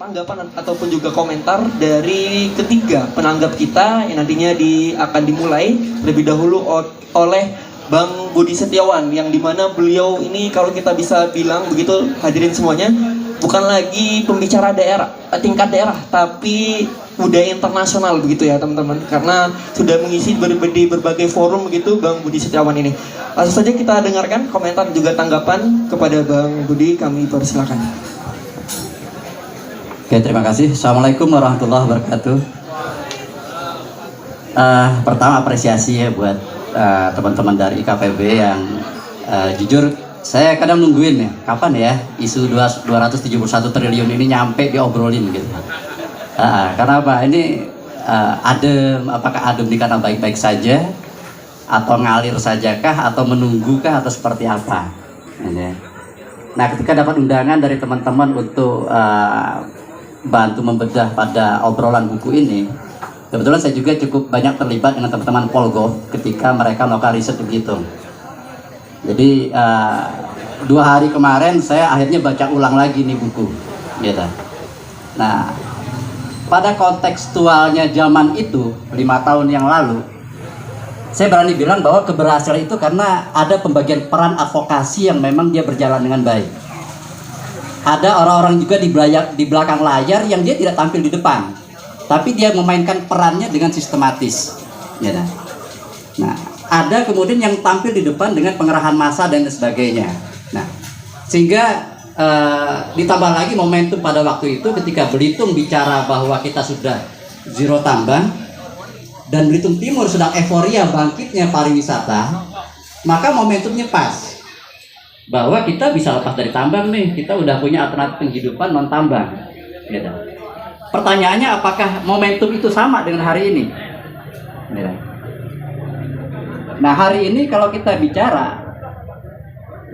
tanggapan ataupun juga komentar dari ketiga penanggap kita yang nantinya akan dimulai lebih dahulu oleh Bang Budi Setiawan, yang dimana beliau ini kalau kita bisa bilang begitu hadirin semuanya, bukan lagi pembicara tingkat daerah, tapi budaya internasional begitu ya teman-teman, karena sudah mengisi berbagai forum begitu Bang Budi Setiawan ini. Langsung saja kita dengarkan komentar juga tanggapan kepada Bang Budi, kami persilakan. Oke, terima kasih. Assalamualaikum warahmatullahi wabarakatuh. Pertama apresiasi ya buat teman-teman dari IKPB yang jujur saya kadang nungguin ya, kapan ya isu 271 triliun ini nyampe diobrolin gitu. Karena apa? Ini adem, apakah adem karena baik-baik saja, atau ngalir sajakah, atau menunggukah, atau seperti apa? Nah, ketika dapat undangan dari teman-teman untuk bantu membedah pada obrolan buku ini, kebetulan saya juga cukup banyak terlibat dengan teman-teman Polgov ketika mereka melakukan riset begitu. Jadi 2 hari kemarin saya akhirnya baca ulang lagi nih buku, gitu. Nah, pada kontekstualnya zaman itu 5 tahun yang lalu, saya berani bilang bahwa keberhasilan itu karena ada pembagian peran advokasi yang memang dia berjalan dengan baik. Ada orang-orang juga di belakang layar yang dia tidak tampil di depan, tapi dia memainkan perannya dengan sistematis. Ya. Nah, ada kemudian yang tampil di depan dengan pengerahan massa dan sebagainya. Nah, sehingga ditambah lagi momentum pada waktu itu ketika Belitung bicara bahwa kita sudah zero tambang dan Belitung Timur sedang euforia bangkitnya pariwisata, maka momentumnya pas. Bahwa kita bisa lepas dari tambang nih, kita udah punya alternatif penghidupan non tambang. Gitu. Pertanyaannya, apakah momentum itu sama dengan hari ini? Gitu. Nah, hari ini kalau kita bicara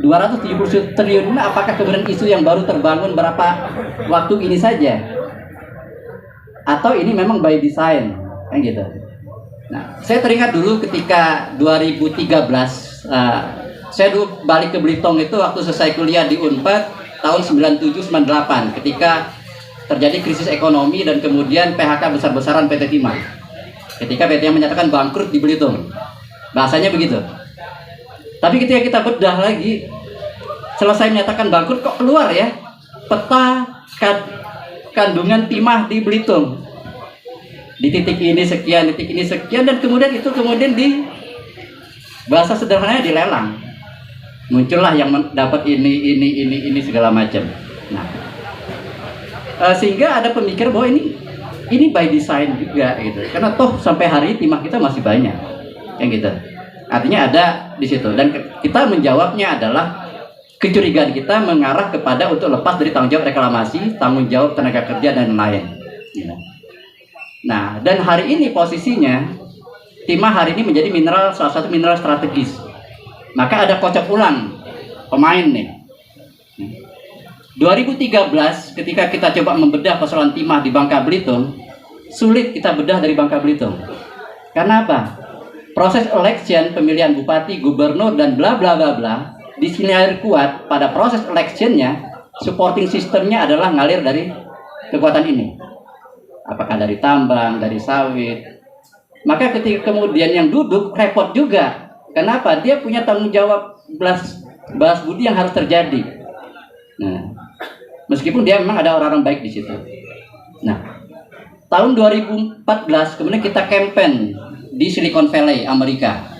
270 triliun, apakah kemudian isu yang baru terbangun berapa waktu ini saja? Atau ini memang by design? Kan gitu. Nah, saya teringat dulu ketika 2013 saya dulu balik ke Belitung itu waktu selesai kuliah di Unpad tahun 97-98 ketika terjadi krisis ekonomi dan kemudian PHK besar-besaran PT Timah. Ketika PT Timah menyatakan bangkrut di Belitung. Bahasanya begitu. Tapi ketika kita bedah lagi, selesai menyatakan bangkrut kok keluar ya peta kandungan timah di Belitung. Di titik ini sekian, titik ini sekian, dan kemudian itu di bahasa sederhananya dilelang. Muncullah yang dapat ini segala macam. Nah, sehingga ada pemikir bahwa ini by design juga gitu. Karena toh sampai hari ini timah kita masih banyak, yang gitu. Artinya ada di situ. Dan kita menjawabnya adalah kecurigaan kita mengarah kepada untuk lepas dari tanggung jawab reklamasi, tanggung jawab tenaga kerja dan lain. Gitu. Nah, dan hari ini posisinya timah hari ini menjadi salah satu mineral strategis. Maka ada kocok ulang pemain nih. 2013 ketika kita coba membedah persoalan timah di Bangka Belitung, sulit kita bedah dari Bangka Belitung. Karena apa? Proses election, pemilihan bupati, gubernur dan bla bla bla bla disinyalir kuat pada proses electionnya, supporting sistemnya adalah ngalir dari kekuatan ini. Apakah dari tambang, dari sawit. Maka ketika kemudian yang duduk repot juga. Kenapa? Dia punya tanggung jawab balas budi yang harus terjadi. Nah, meskipun dia memang ada orang-orang baik di situ. Nah, tahun 2014 kemudian kita campaign di Silicon Valley, Amerika,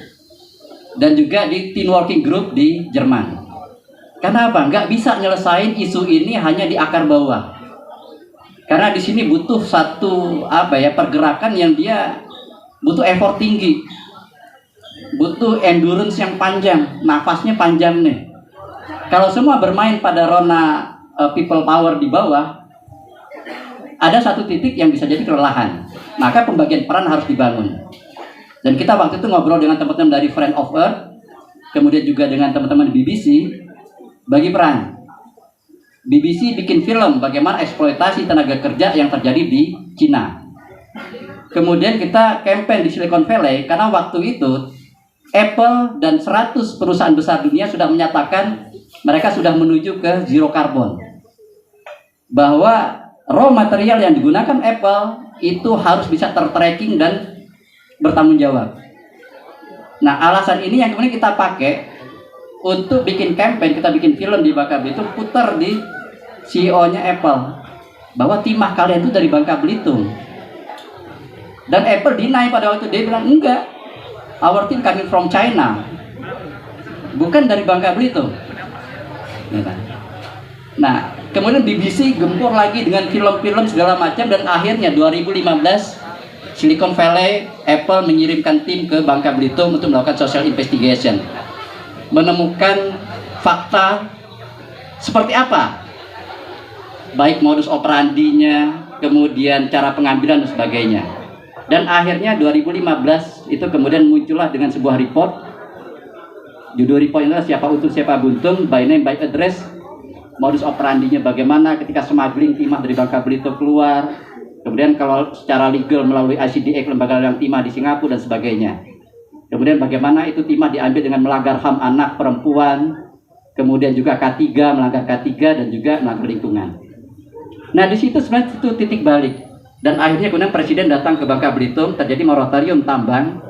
dan juga di Teen Working Group di Jerman. Karena apa? Nggak bisa nyelesain isu ini hanya di akar bawah. Karena di sini butuh satu pergerakan yang dia butuh effort tinggi. Butuh endurance yang panjang, nafasnya panjang nih. Kalau semua bermain pada rona people power di bawah, ada satu titik yang bisa jadi kelelahan. Maka pembagian peran harus dibangun. Dan kita waktu itu ngobrol dengan teman-teman dari Friend of Earth, kemudian juga dengan teman-teman BBC, bagi peran. BBC bikin film bagaimana eksploitasi tenaga kerja yang terjadi di Cina. Kemudian kita campaign di Silicon Valley karena waktu itu Apple dan 100 perusahaan besar dunia sudah menyatakan mereka sudah menuju ke zero carbon. Bahwa raw material yang digunakan Apple itu harus bisa tertracking dan bertanggung jawab. Nah, alasan ini yang kemudian kita pakai untuk bikin campaign, kita bikin film di Bangka Belitung, putar di CEO-nya Apple bahwa timah kalian itu dari Bangka Belitung. Dan Apple deny pada waktu dia bilang enggak, our team coming from China, bukan dari Bangka Belitung. Nah, kemudian BBC gempur lagi dengan film-film segala macam, dan akhirnya 2015 Silicon Valley, Apple mengirimkan tim ke Bangka Belitung untuk melakukan social investigation, menemukan fakta seperti apa, baik modus operandinya, kemudian cara pengambilan dan sebagainya. Dan akhirnya 2015 itu kemudian muncullah dengan sebuah report. Judul report adalah siapa utuh siapa buntung, by name by address, modus operandinya bagaimana ketika smuggling timah dari Bangka Belitung keluar, kemudian kalau secara legal melalui ICDX, lembaga lelang timah di Singapura dan sebagainya. Kemudian bagaimana itu timah diambil dengan melanggar HAM anak perempuan, kemudian juga K3, melanggar K3 dan juga melanggar lingkungan. Nah, di situ sebenarnya itu titik balik. Dan akhirnya kemudian Presiden datang ke Bangka Belitung, terjadi moratorium tambang,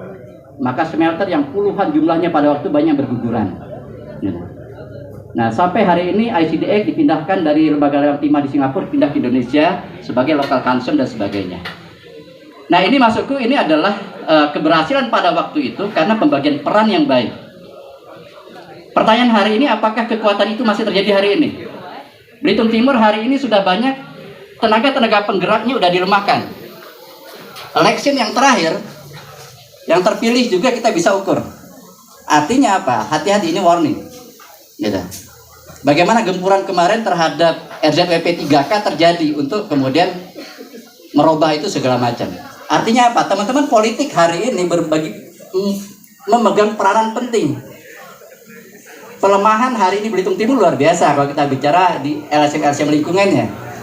maka smelter yang puluhan jumlahnya pada waktu banyak berguguran. Nah, sampai hari ini ICDX dipindahkan dari lembaga lelang timah di Singapura pindah ke Indonesia sebagai local concern dan sebagainya. Nah, ini maksudku ini adalah keberhasilan pada waktu itu karena pembagian peran yang baik. Pertanyaan hari ini, apakah kekuatan itu masih terjadi hari ini? Belitung Timur hari ini sudah banyak tenaga-tenaga penggeraknya udah dilemahkan. Election yang terakhir, yang terpilih juga kita bisa ukur. Artinya apa? Hati-hati, ini warning. Gitu. Bagaimana gempuran kemarin terhadap RZWP 3K terjadi untuk kemudian merubah itu segala macam. Artinya apa? Teman-teman politik hari ini memegang peranan penting. Pelemahan hari ini Belitung Timur luar biasa kalau kita bicara di LSM lingkungannya.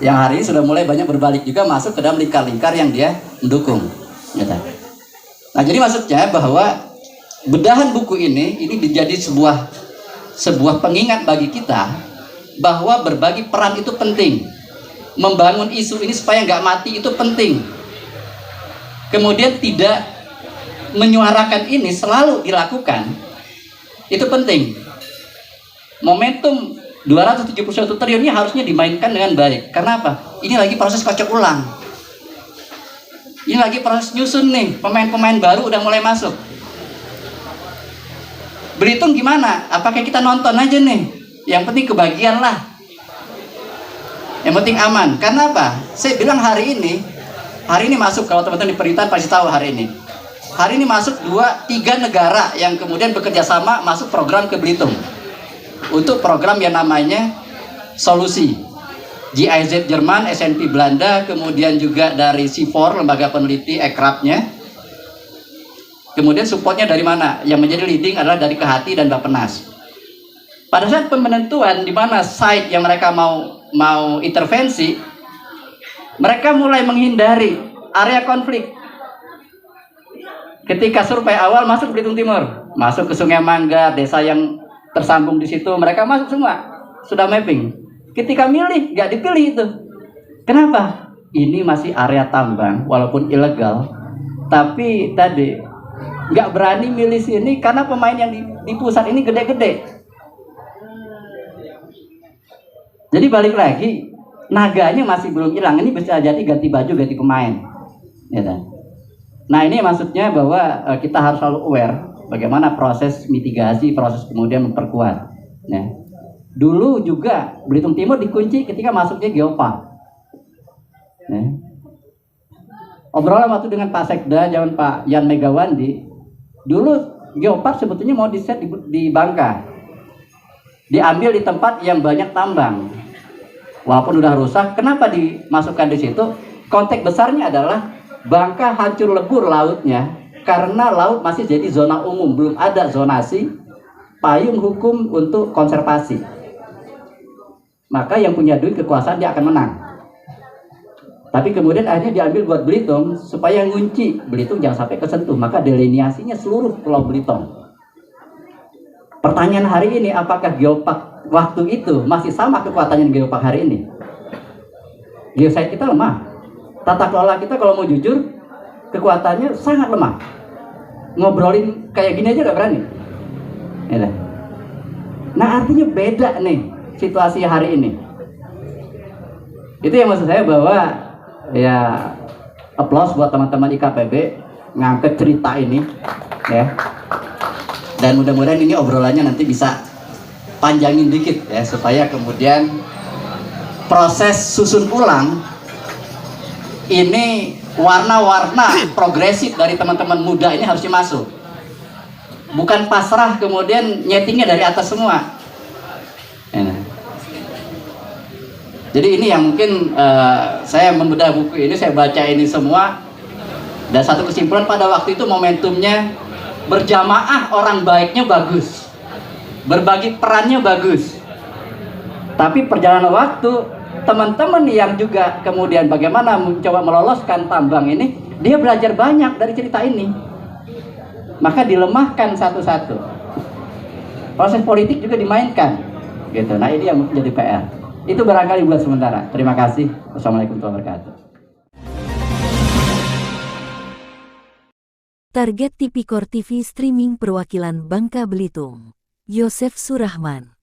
Yang hari ini sudah mulai banyak berbalik juga masuk ke dalam lingkar-lingkar yang dia mendukung. Gitu. Nah, jadi maksudnya bahwa bedahan buku ini menjadi sebuah pengingat bagi kita bahwa berbagi peran itu penting. Membangun isu ini supaya nggak mati itu penting. Kemudian tidak menyuarakan ini selalu dilakukan, itu penting. Momentum 271 triliun ini harusnya dimainkan dengan baik. Karena apa? Ini lagi proses kocok ulang. Ini lagi proses nyusun nih, pemain-pemain baru udah mulai masuk. Belitung gimana? Apakah kita nonton aja nih? Yang penting kebagian lah. Yang penting aman. Karena apa? Saya bilang hari ini masuk, kalau teman-teman di pemerintahan pasti tahu hari ini. Hari ini masuk 2-3 negara yang kemudian bekerja sama masuk program ke Belitung. Untuk program yang namanya Solusi. GIZ Jerman, SNP Belanda, kemudian juga dari C4, lembaga peneliti ekrabnya. Kemudian supportnya dari mana? Yang menjadi leading adalah dari Kehati dan Bappenas. Pada saat penentuan di mana site yang mereka mau intervensi, mereka mulai menghindari area konflik. Ketika survei awal masuk ke Belitung Timur, masuk ke Sungai Manggar, desa yang tersambung di situ, mereka masuk semua, sudah mapping. Ketika milih, nggak dipilih itu. Kenapa? Ini masih area tambang, walaupun ilegal, tapi tadi nggak berani milih sini karena pemain yang di pusat ini gede-gede. Jadi balik lagi, naganya masih belum hilang. Ini bisa jadi ganti baju, ganti pemain. Ya, nah, ini maksudnya bahwa kita harus selalu aware bagaimana proses mitigasi, proses kemudian memperkuat. Ya. Dulu juga Belitung Timur dikunci ketika masuknya Geopark. Ya. Obrolan waktu dengan Pak Sekda, zaman Pak Yan Megawandi, dulu Geopark sebetulnya mau di-set di Bangka. Diambil di tempat yang banyak tambang. Walaupun udah rusak, kenapa dimasukkan di situ? Konteks besarnya adalah Bangka hancur lebur lautnya karena laut masih jadi zona umum, belum ada zonasi payung hukum untuk konservasi. Maka yang punya duit kekuasaan dia akan menang. Tapi kemudian akhirnya diambil buat Belitung supaya ngunci Belitung jangan sampai kesentuh. Maka delineasinya seluruh Pulau Belitung. Pertanyaan hari ini, apakah Geopark waktu itu masih sama kekuatannya Geopark hari ini? Geosite kita lemah. Tata kelola kita kalau mau jujur, kekuatannya sangat lemah. Ngobrolin kayak gini aja gak berani. Ya. Nah artinya beda nih situasi hari ini. Itu yang maksud saya bahwa ya applause buat teman-teman IKPB ngangkat cerita ini ya. Dan mudah-mudahan ini obrolannya nanti bisa panjangin dikit ya supaya kemudian proses susun ulang ini warna-warna progresif dari teman-teman muda ini harusnya masuk. Bukan pasrah kemudian nyetingnya dari atas semua. Ya. Jadi ini yang mungkin saya membedah buku ini, saya baca ini semua, dan satu kesimpulan pada waktu itu momentumnya berjamaah orang baiknya bagus, berbagi perannya bagus, tapi perjalanan waktu teman-teman yang juga kemudian bagaimana mencoba meloloskan tambang ini, dia belajar banyak dari cerita ini, maka dilemahkan satu-satu, proses politik juga dimainkan gitu. Nah ini yang menjadi PR. Itu barangkali buat sementara. Terima kasih. Wassalamualaikum warahmatullahi wabarakatuh. Target Tipikor TV streaming perwakilan Bangka Belitung. Yosef Surahman.